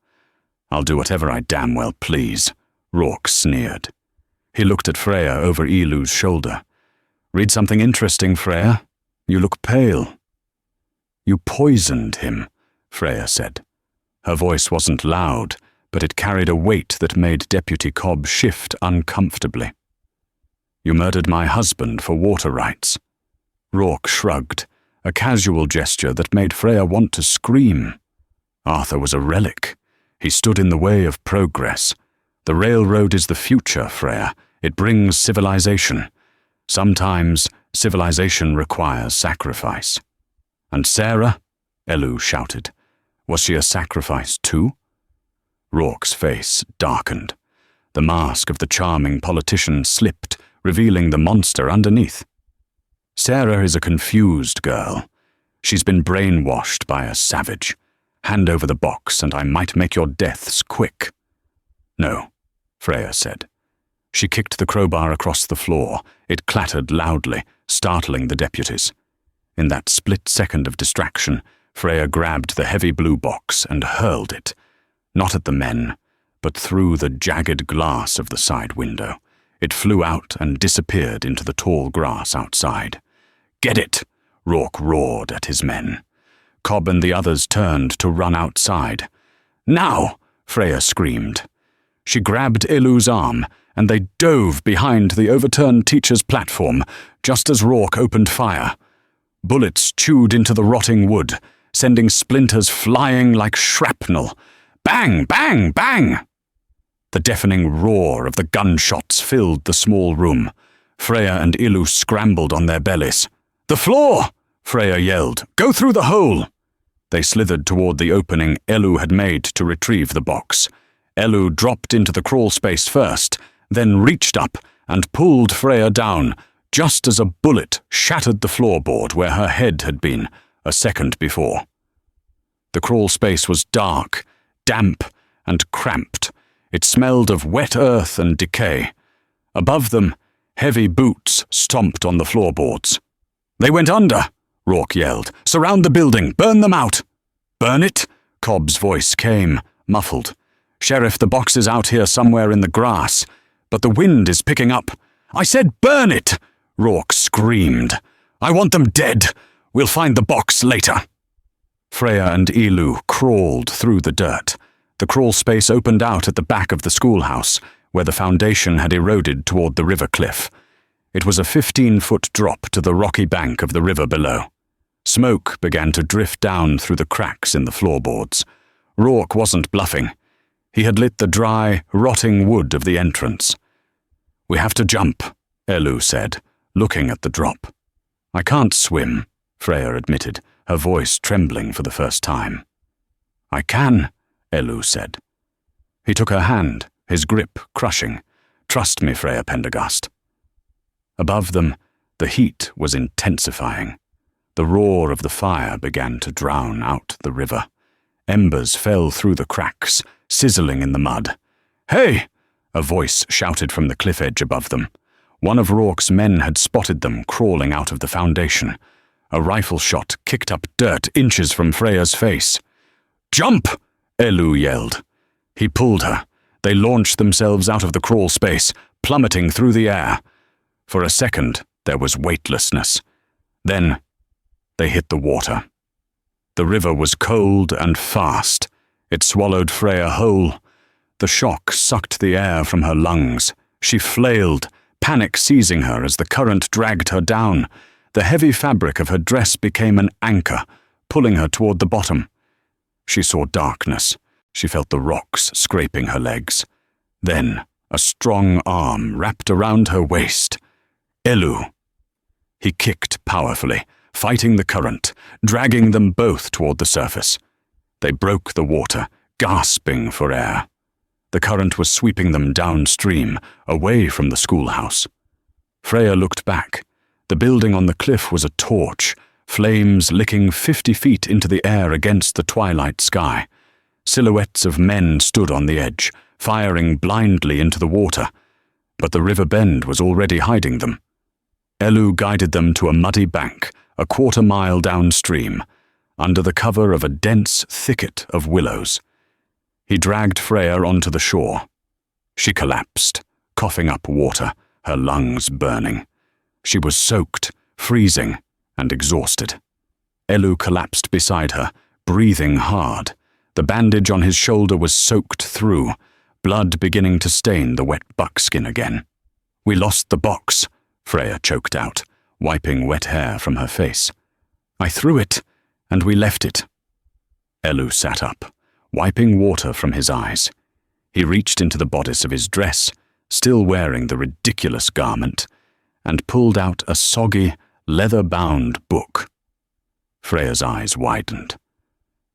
"I'll do whatever I damn well please," Rourke sneered. He looked at Freya over Elu's shoulder. "Read something interesting, Freya. You look pale." "You poisoned him," Freya said. Her voice wasn't loud, but it carried a weight that made Deputy Cobb shift uncomfortably. "You murdered my husband for water rights." Rourke shrugged, a casual gesture that made Freya want to scream. Arthur was a relic. He stood in the way of progress. The railroad is the future, Freya. It brings civilization. Sometimes civilization requires sacrifice. "And Sarah?" Elu shouted. "Was she a sacrifice too?" Rourke's face darkened. The mask of the charming politician slipped, revealing the monster underneath. "Sarah is a confused girl. She's been brainwashed by a savage. Hand over the box and I might make your deaths quick." "No," Freya said. She kicked the crowbar across the floor. It clattered loudly, startling the deputies. In that split second of distraction, Freya grabbed the heavy blue box and hurled it, not at the men, but through the jagged glass of the side window. It flew out and disappeared into the tall grass outside. "Get it!" Rourke roared at his men. Cobb and the others turned to run outside. "Now!" Freya screamed. She grabbed Ilu's arm, and they dove behind the overturned teacher's platform just as Rourke opened fire. Bullets chewed into the rotting wood, sending splinters flying like shrapnel. Bang! Bang! Bang! The deafening roar of the gunshots filled the small room. Freya and Ilu scrambled on their bellies. "The floor!" Freya yelled. "Go through the hole!" They slithered toward the opening Elu had made to retrieve the box. Elu dropped into the crawl space first, then reached up and pulled Freya down, just as a bullet shattered the floorboard where her head had been a second before. The crawl space was dark, damp, and cramped. It smelled of wet earth and decay. Above them, heavy boots stomped on the floorboards. "They went under!" Rourke yelled. "Surround the building! Burn them out!" "Burn it?" Cobb's voice came, muffled. "Sheriff, the box is out here somewhere in the grass, but the wind is picking up." "I said burn it!" Rourke screamed. "I want them dead! We'll find the box later." Freya and Ilu crawled through the dirt. The crawl space opened out at the back of the schoolhouse, where the foundation had eroded toward the river cliff. It was a 15-foot drop to the rocky bank of the river below. Smoke began to drift down through the cracks in the floorboards. Rourke wasn't bluffing. He had lit the dry, rotting wood of the entrance. "We have to jump," Elu said, looking at the drop. "I can't swim," Freya admitted, her voice trembling for the first time. "I can," Elu said. He took her hand, his grip crushing. "Trust me, Freya Pendergast." Above them, the heat was intensifying. The roar of the fire began to drown out the river. Embers fell through the cracks, sizzling in the mud. "Hey!" a voice shouted from the cliff edge above them. One of Rourke's men had spotted them crawling out of the foundation. A rifle shot kicked up dirt inches from Freya's face. "Jump!" Elu yelled. He pulled her. They launched themselves out of the crawl space, plummeting through the air. For a second, there was weightlessness. Then, they hit the water. The river was cold and fast. It swallowed Freya whole. The shock sucked the air from her lungs. She flailed, panic seizing her as the current dragged her down. The heavy fabric of her dress became an anchor, pulling her toward the bottom. She saw darkness. She felt the rocks scraping her legs. Then, a strong arm wrapped around her waist. "Elu!" He kicked powerfully, fighting the current, dragging them both toward the surface. They broke the water, gasping for air. The current was sweeping them downstream, away from the schoolhouse. Freya looked back. The building on the cliff was a torch, flames licking 50 feet into the air against the twilight sky. Silhouettes of men stood on the edge, firing blindly into the water, but the river bend was already hiding them. Elu guided them to a muddy bank, a quarter-mile downstream, under the cover of a dense thicket of willows. He dragged Freya onto the shore. She collapsed, coughing up water, her lungs burning. She was soaked, freezing, and exhausted. Elu collapsed beside her, breathing hard. The bandage on his shoulder was soaked through, blood beginning to stain the wet buckskin again. "We lost the box," Freya choked out, wiping wet hair from her face. "I threw it, and we left it." Elu sat up, wiping water from his eyes. He reached into the bodice of his dress, still wearing the ridiculous garment, and pulled out a soggy, leather-bound book. Freya's eyes widened.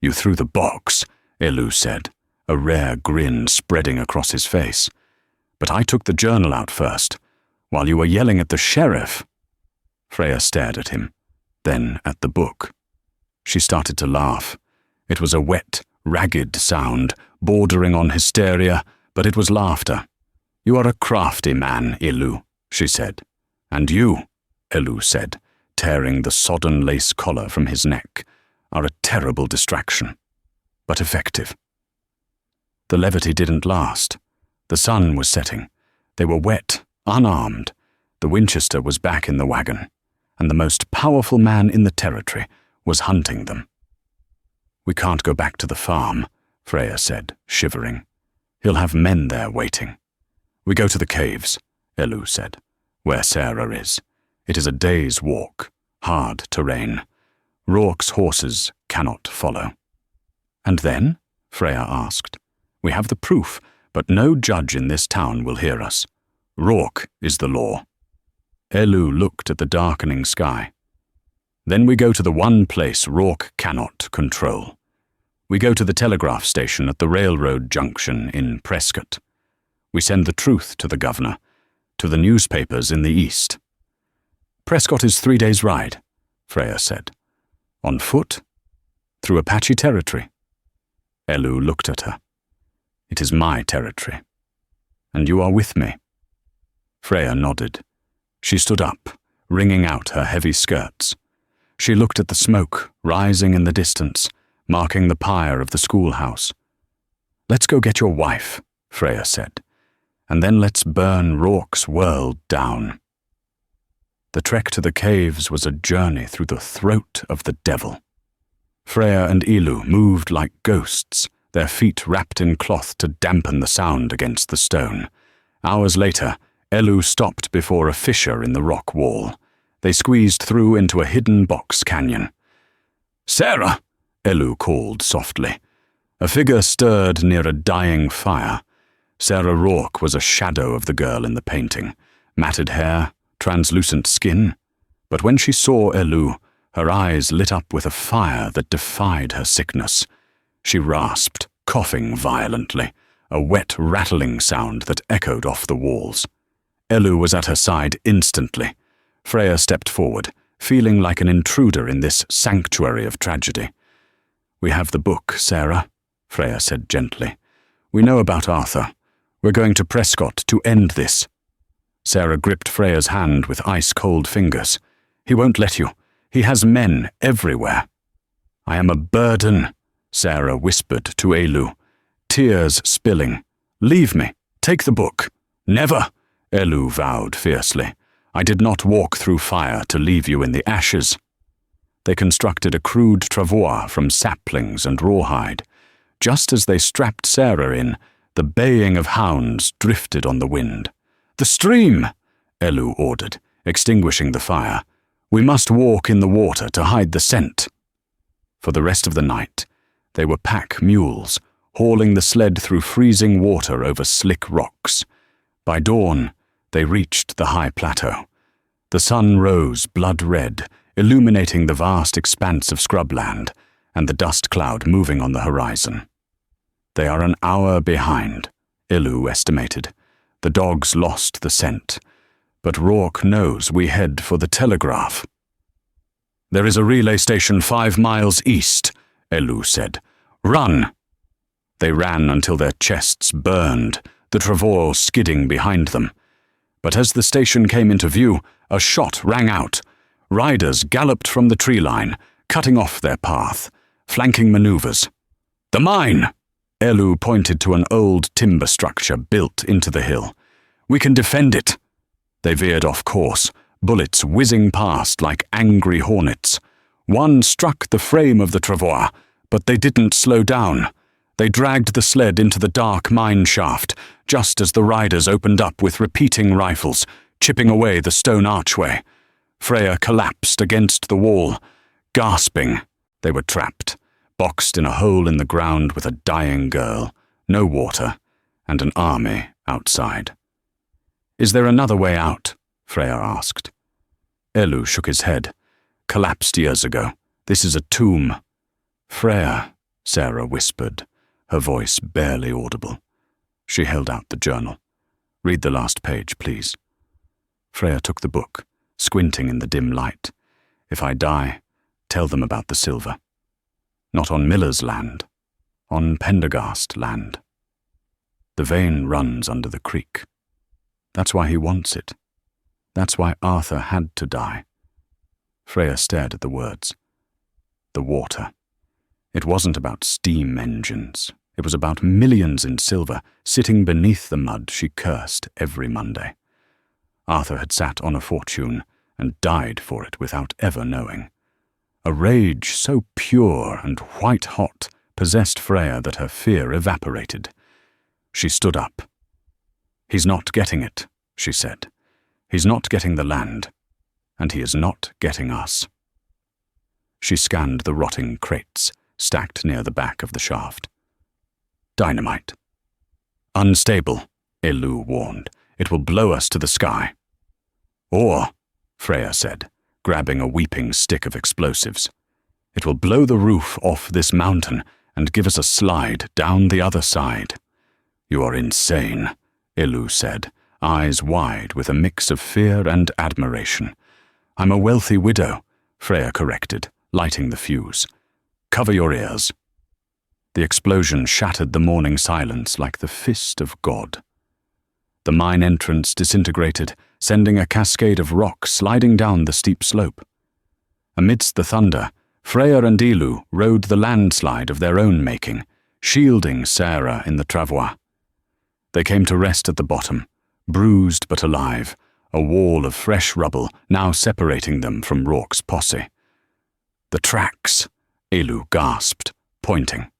"You threw the box," Elu said, a rare grin spreading across his face. "But I took the journal out first, while you were yelling at the sheriff." Freya stared at him, then at the book. She started to laugh. It was a wet, ragged sound, bordering on hysteria, but it was laughter. "You are a crafty man, Elu," she said. "And you," Elu said, tearing the sodden lace collar from his neck, "are a terrible distraction, but effective." The levity didn't last. The sun was setting. They were wet, Unarmed, the Winchester was back in the wagon, and the most powerful man in the territory was hunting them. "We can't go back to the farm," Freya said, shivering. "He'll have men there waiting." "We go to the caves," Elu said, "where Sarah is. It is a day's walk, hard terrain. Rourke's horses cannot follow." "And then?" Freya asked. "We have the proof, but no judge in this town will hear us. Rourke is the law." Elu looked at the darkening sky. "Then we go to the one place Rourke cannot control. We go to the telegraph station at the railroad junction in Prescott. We send the truth to the governor, to the newspapers in the east." "Prescott is 3 days' ride," Freya said. "On foot? Through Apache territory?" Elu looked at her. "It is my territory. And you are with me?" Freya nodded. She stood up, wringing out her heavy skirts. She looked at the smoke rising in the distance, marking the pyre of the schoolhouse. "Let's go get your wife," Freya said, "and then let's burn Rourke's world down." The trek to the caves was a journey through the throat of the devil. Freya and Elu moved like ghosts, their feet wrapped in cloth to dampen the sound against the stone. Hours later, Elu stopped before a fissure in the rock wall. They squeezed through into a hidden box canyon. "Sarah!" Elu called softly. A figure stirred near a dying fire. Sarah Rourke was a shadow of the girl in the painting. Matted hair, translucent skin. But when she saw Elu, her eyes lit up with a fire that defied her sickness. She rasped, coughing violently, a wet rattling sound that echoed off the walls. Elu was at her side instantly. Freya stepped forward, feeling like an intruder in this sanctuary of tragedy. "We have the book, Sarah," Freya said gently. "We know about Arthur. We're going to Prescott to end this." Sarah gripped Freya's hand with ice-cold fingers. "He won't let you. He has men everywhere." "I am a burden," Sarah whispered to Elu, tears spilling. "Leave me. Take the book." "Never," Elu vowed fiercely. "I did not walk through fire to leave you in the ashes." They constructed a crude travois from saplings and rawhide. Just as they strapped Sarah in, the baying of hounds drifted on the wind. "The stream!" Elu ordered, extinguishing the fire. "We must walk in the water to hide the scent." For the rest of the night, they were pack mules, hauling the sled through freezing water over slick rocks. By dawn, they reached the high plateau. The sun rose blood-red, illuminating the vast expanse of scrubland, and the dust cloud moving on the horizon. "They are an hour behind," Elu estimated. "The dogs lost the scent, but Rourke knows we head for the telegraph." "There is a relay station 5 miles east," Elu said. "Run!" They ran until their chests burned, the travois skidding behind them. But as the station came into view, a shot rang out. Riders galloped from the tree line, cutting off their path, flanking maneuvers. "The mine!" Elu pointed to an old timber structure built into the hill. "We can defend it." They veered off course, bullets whizzing past like angry hornets. One struck the frame of the travois, but they didn't slow down. They dragged the sled into the dark mine shaft, just as the riders opened up with repeating rifles, chipping away the stone archway. Freya collapsed against the wall, gasping. They were trapped, boxed in a hole in the ground with a dying girl, no water, and an army outside. "Is there another way out?" Freya asked. Elu shook his head. "Collapsed years ago. This is a tomb." "Freya," Sarah whispered, her voice barely audible. She held out the journal. "Read the last page, please." Freya took the book, squinting in the dim light. "If I die, tell them about the silver. Not on Miller's land, on Pendergast land. The vein runs under the creek. That's why he wants it. That's why Arthur had to die." Freya stared at the words. The water. It wasn't about steam engines. It was about millions in silver sitting beneath the mud she cursed every Monday. Arthur had sat on a fortune and died for it without ever knowing. A rage so pure and white-hot possessed Freya that her fear evaporated. She stood up. "He's not getting it," she said. "He's not getting the land, and he is not getting us." She scanned the rotting crates stacked near the back of the shaft. "Dynamite." "Unstable," Elu warned. "It will blow us to the sky." "Or," Freya said, grabbing a weeping stick of explosives, "it will blow the roof off this mountain and give us a slide down the other side." "You are insane," Elu said, eyes wide with a mix of fear and admiration. "I'm a wealthy widow," Freya corrected, lighting the fuse. "Cover your ears." The explosion shattered the morning silence like the fist of God. The mine entrance disintegrated, sending a cascade of rock sliding down the steep slope. Amidst the thunder, Freya and Elu rode the landslide of their own making, shielding Sarah in the travois. They came to rest at the bottom, bruised but alive, a wall of fresh rubble now separating them from Rourke's posse. "The tracks," Elu gasped, pointing.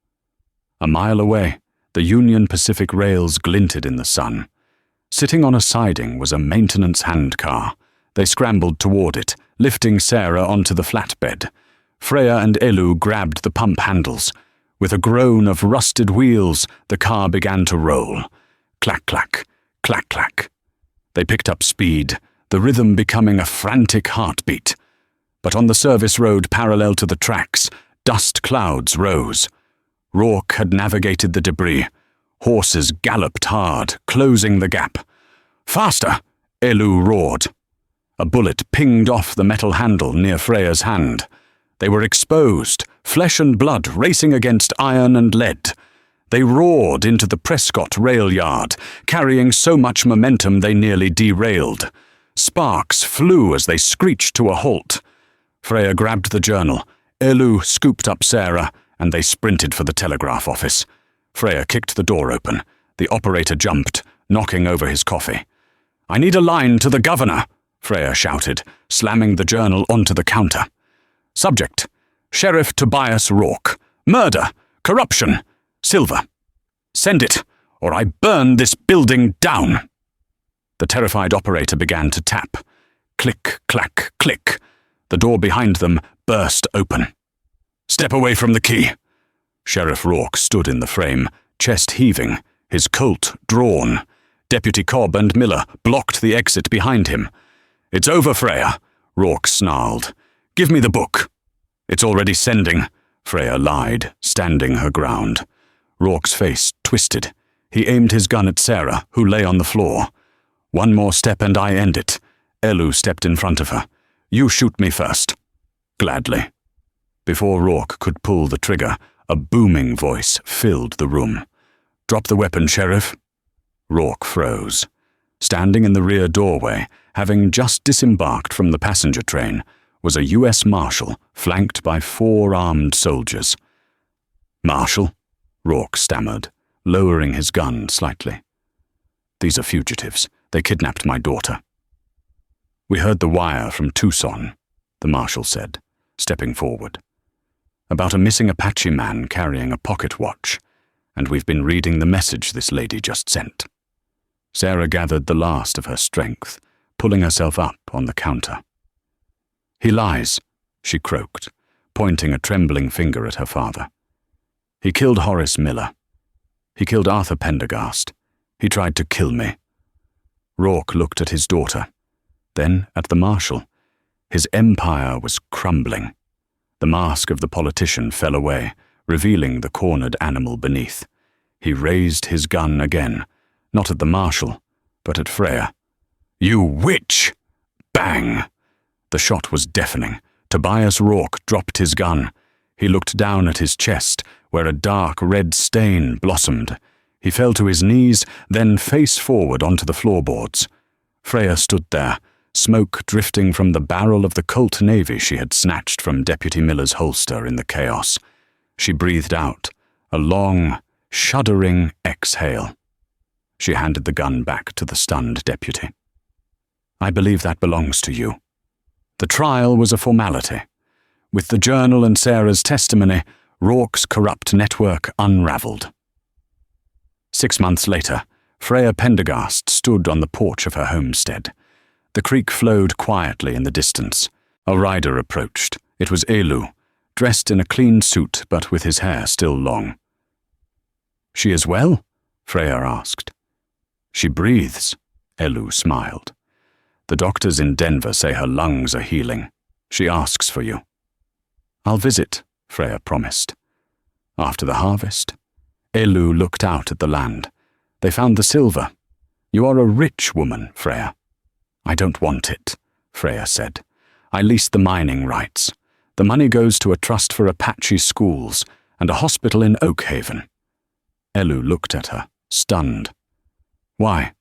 A mile away, the Union Pacific rails glinted in the sun. Sitting on a siding was a maintenance handcar. They scrambled toward it, lifting Sarah onto the flatbed. Freya and Elu grabbed the pump handles. With a groan of rusted wheels, the car began to roll. Clack-clack, clack-clack. They picked up speed, the rhythm becoming a frantic heartbeat. But on the service road parallel to the tracks, dust clouds rose. Rourke had navigated the debris. Horses galloped hard, closing the gap. "Faster!" Elu roared. A bullet pinged off the metal handle near Freya's hand. They were exposed, flesh and blood racing against iron and lead. They roared into the Prescott rail yard, carrying so much momentum they nearly derailed. Sparks flew as they screeched to a halt. Freya grabbed the journal. Elu scooped up Sarah, and they sprinted for the telegraph office. Freya kicked the door open. The operator jumped, knocking over his coffee. "I need a line to the governor," Freya shouted, slamming the journal onto the counter. "Subject: Sheriff Tobias Rourke. Murder. Corruption. Silver. Send it, or I burn this building down." The terrified operator began to tap. Click, clack, click. The door behind them burst open. "Step away from the key." Sheriff Rourke stood in the frame, chest heaving, his Colt drawn. Deputy Cobb and Miller blocked the exit behind him. "It's over, Freya," Rourke snarled. "Give me the book." "It's already sending," Freya lied, standing her ground. Rourke's face twisted. He aimed his gun at Sarah, who lay on the floor. "One more step and I end it." Elu stepped in front of her. "You shoot me first." "Gladly." Before Rourke could pull the trigger, a booming voice filled the room. "Drop the weapon, Sheriff." Rourke froze. Standing in the rear doorway, having just disembarked from the passenger train, was a U.S. Marshal flanked by 4 armed soldiers. "Marshal," Rourke stammered, lowering his gun slightly. "These are fugitives. They kidnapped my daughter." "We heard the wire from Tucson," the Marshal said, stepping forward. "About a missing Apache man carrying a pocket watch, and we've been reading the message this lady just sent." Sarah gathered the last of her strength, pulling herself up on the counter. "He lies," she croaked, pointing a trembling finger at her father. "He killed Horace Miller. He killed Arthur Pendergast. He tried to kill me." Rourke looked at his daughter, then at the Marshal. His empire was crumbling. The mask of the politician fell away, revealing the cornered animal beneath. He raised his gun again, not at the Marshal, but at Freya. "You witch!" Bang! The shot was deafening. Tobias Rourke dropped his gun. He looked down at his chest, where a dark red stain blossomed. He fell to his knees, then face forward onto the floorboards. Freya stood there, smoke drifting from the barrel of the Colt Navy she had snatched from Deputy Miller's holster in the chaos. She breathed out, a long, shuddering exhale. She handed the gun back to the stunned deputy. I believe that belongs to you. The trial was a formality. With the journal and Sarah's testimony, Rourke's corrupt network unraveled. 6 months later, Freya Pendergast stood on the porch of her homestead. The creek flowed quietly in the distance. A rider approached. It was Elu, dressed in a clean suit but with his hair still long. "She is well?" Freya asked. "She breathes," Elu smiled. "The doctors in Denver say her lungs are healing. She asks for you." "I'll visit," Freya promised. After the harvest, Elu looked out at the land. They found the silver. "You are a rich woman, Freya." "I don't want it," Freya said. "I lease the mining rights. The money goes to a trust for Apache schools and a hospital in Oakhaven." Elu looked at her, stunned. "Why?"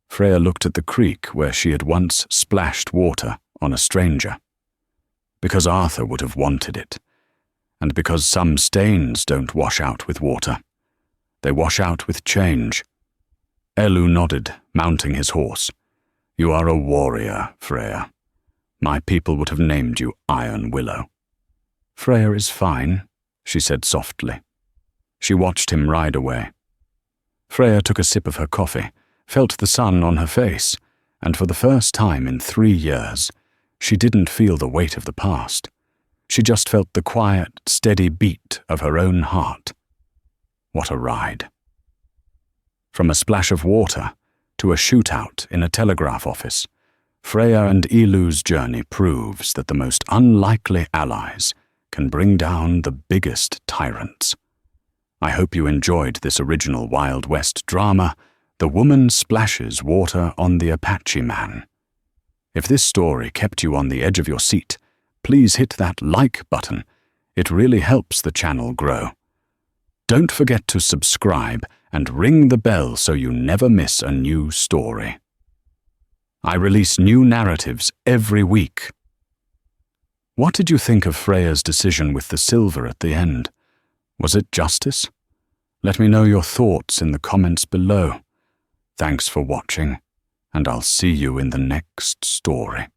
Freya looked at the creek where she had once splashed water on a stranger. "Because Arthur would have wanted it, and because some stains don't wash out with water. They wash out with change." Elu nodded, mounting his horse. "You are a warrior, Freya. My people would have named you Iron Willow." "Freya is fine," she said softly. She watched him ride away. Freya took a sip of her coffee, felt the sun on her face, and for the first time in 3 years, she didn't feel the weight of the past. She just felt the quiet, steady beat of her own heart. What a ride. From a splash of water to a shootout in a telegraph office, Freya and Elu's journey proves that the most unlikely allies can bring down the biggest tyrants. I hope you enjoyed this original Wild West drama, The Woman Splashes Water on the Apache Man. If this story kept you on the edge of your seat, please hit that like button. It really helps the channel grow. Don't forget to subscribe and ring the bell so you never miss a new story. I release new narratives every week. What did you think of Freya's decision with the silver at the end? Was it justice? Let me know your thoughts in the comments below. Thanks for watching, and I'll see you in the next story.